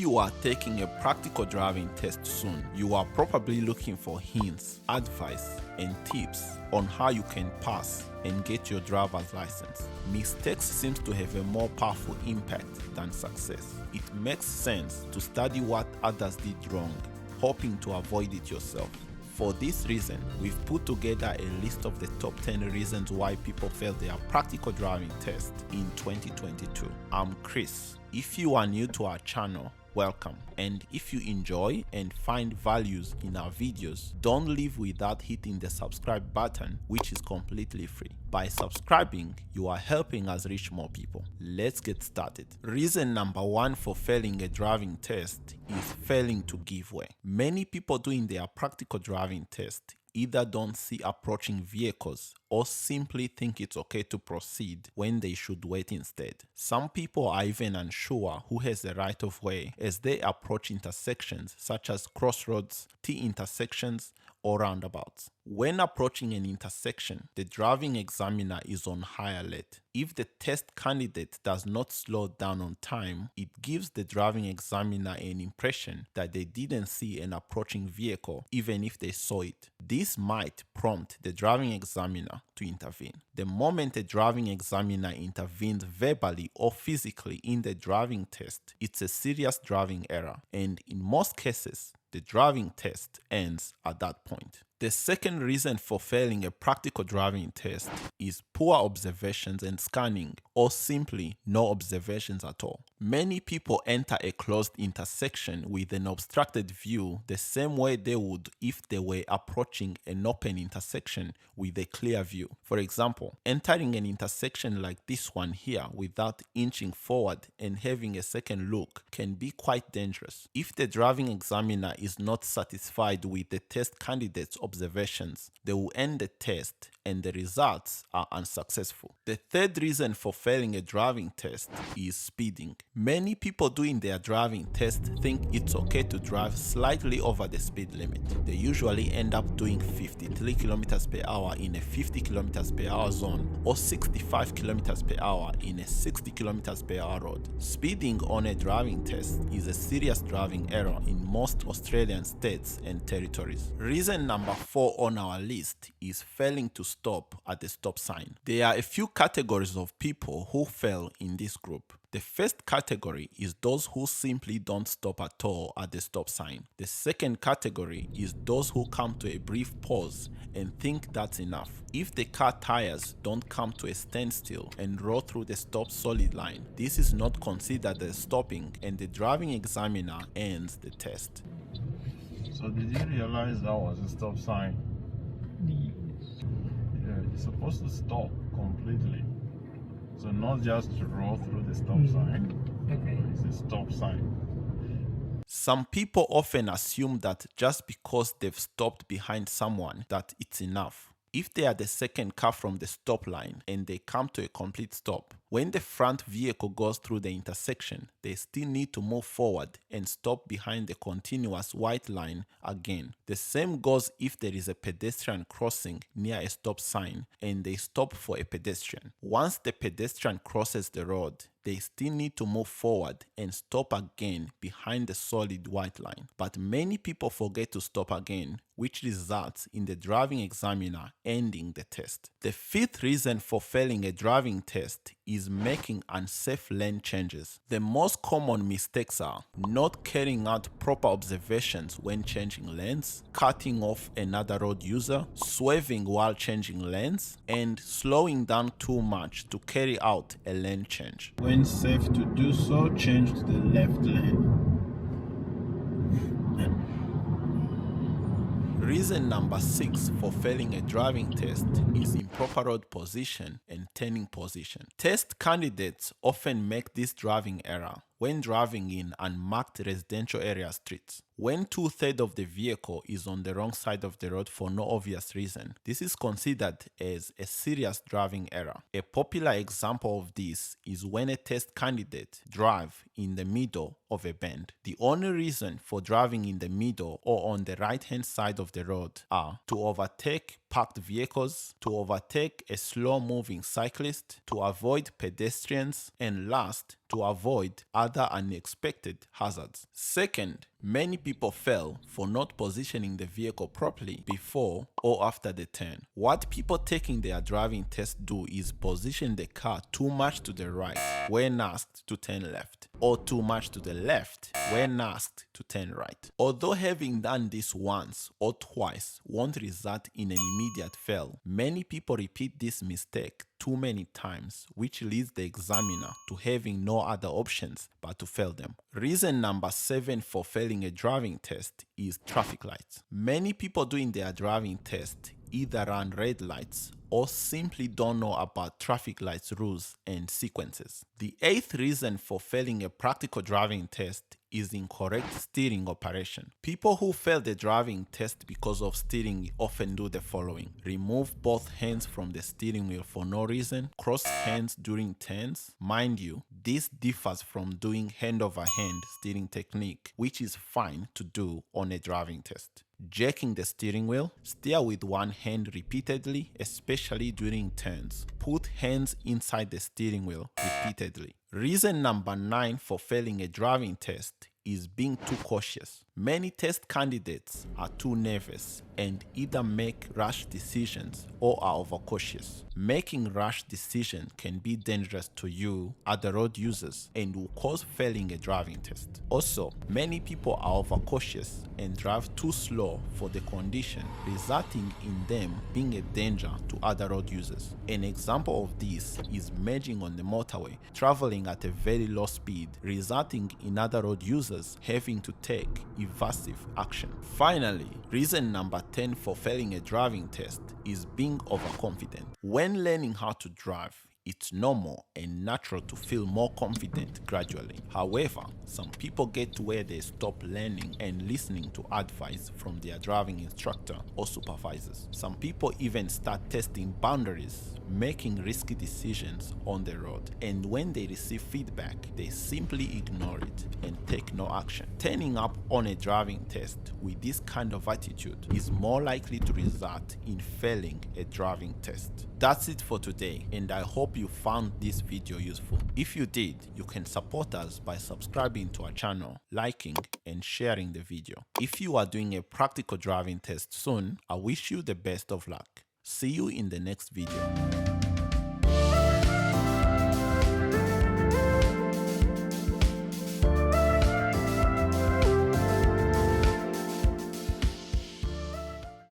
you are taking a practical driving test soon, you are probably looking for hints, advice, and tips on how you can pass and get your driver's license. Mistakes seem to have a more powerful impact than success. It makes sense to study what others did wrong, hoping to avoid it yourself. For this reason, we've put together a list of the top 10 reasons why people fail their practical driving test in 2022. I'm Chris. If you are new to our channel, welcome. And if you enjoy and find values in our videos, don't leave without hitting the subscribe button, which is completely free. By subscribing, you are helping us reach more people. Let's get started. Reason number 1 for failing a driving test is failing to give way. Many people doing their practical driving test either don't see approaching vehicles or simply think it's okay to proceed when they should wait instead. Some people are even unsure who has the right of way as they approach intersections such as crossroads, T-intersections, or roundabouts. When approaching an intersection, the driving examiner is on high alert. If the test candidate does not slow down on time, it gives the driving examiner an impression that they didn't see an approaching vehicle even if they saw it. This might prompt the driving examiner to intervene. The moment a driving examiner intervenes verbally or physically in the driving test, it's a serious driving error, and in most cases, the driving test ends at that point. The second reason for failing a practical driving test is poor observations and scanning, or simply no observations at all. Many people enter a closed intersection with an obstructed view the same way they would if they were approaching an open intersection with a clear view. For example, entering an intersection like this one here without inching forward and having a second look can be quite dangerous. If the driving examiner is not satisfied with the test candidate's observations, they will end the test and the results are unsuccessful. The third reason for failing a driving test is speeding. Many people doing their driving test think it's okay to drive slightly over the speed limit. They usually end up doing 53 km per hour in a 50 km per hour zone or 65 km per hour in a 60 km per hour road. Speeding on a driving test is a serious driving error in most Australian states and territories. Reason number 4 on our list is failing to stop at the stop sign. There are a few categories of people who fail in this group. The first category is those who simply don't stop at all at the stop sign. The second category is those who come to a brief pause and think that's enough. If the car tires don't come to a standstill and roll through the stop solid line, this is not considered as stopping and the driving examiner ends the test. So did you realize that was a stop sign? Yeah, you're supposed to stop completely. So not just roll through the stop sign. Okay. It's a stop sign. Some people often assume that just because they've stopped behind someone that it's enough. If they are the second car from the stop line and they come to a complete stop, when the front vehicle goes through the intersection, they still need to move forward and stop behind the continuous white line again. The same goes if there is a pedestrian crossing near a stop sign and they stop for a pedestrian. Once the pedestrian crosses the road, they still need to move forward and stop again behind the solid white line. But many people forget to stop again, which results in the driving examiner ending the test. The fifth reason for failing a driving test is making unsafe lane changes. The most common mistakes are not carrying out proper observations when changing lanes, cutting off another road user, swerving while changing lanes, and slowing down too much to carry out a lane change. When safe to do so, change to the left lane. Reason number 6 for failing a driving test is improper road position and turning position. Test candidates often make this driving error when driving in unmarked residential area streets. When 2/3 of the vehicle is on the wrong side of the road for no obvious reason, this is considered as a serious driving error. A popular example of this is when a test candidate drives in the middle of a bend. The only reason for driving in the middle or on the right hand side of the road are to overtake parked vehicles, to overtake a slow-moving cyclist, to avoid pedestrians, and last, to avoid other unexpected hazards. Second, many people fail for not positioning the vehicle properly before or after the turn. What people taking their driving test do is position the car too much to the right when asked to turn left, or too much to the left when asked to turn right. Although having done this once or twice won't result in an immediate fail, many people repeat this mistake too many times, which leads the examiner to having no other options but to fail them. Reason number 7 for failing a driving test is traffic lights. Many people doing their driving test either run red lights or simply don't know about traffic lights rules and sequences. The 8th reason for failing a practical driving test is incorrect steering operation. People who fail the driving test because of steering often do the following: remove both hands from the steering wheel for no reason, cross hands during turns. Mind you, this differs from doing hand over hand steering technique, which is fine to do on a driving test. Jerking the steering wheel, steer with one hand repeatedly, especially during turns. Put hands inside the steering wheel repeatedly. Reason number 9 for failing a driving test is being too cautious. Many test candidates are too nervous and either make rash decisions or are overcautious. Making rash decisions can be dangerous to you, other road users, and will cause failing a driving test. Also, many people are overcautious and drive too slow for the condition, resulting in them being a danger to other road users. An example of this is merging on the motorway, traveling at a very low speed, resulting in other road users having to take evasive action. Finally, reason number 10 for failing a driving test is being overconfident. When learning how to drive, it's normal and natural to feel more confident gradually. However, some people get to where they stop learning and listening to advice from their driving instructor or supervisors. Some people even start testing boundaries, making risky decisions on the road, and when they receive feedback, they simply ignore it and take no action. Turning up on a driving test with this kind of attitude is more likely to result in failing a driving test. That's it for today, and I hope you found this video useful. If you did, you can support us by subscribing to our channel, liking and sharing the video. If you are doing a practical driving test soon, I wish you the best of luck. See you in the next video.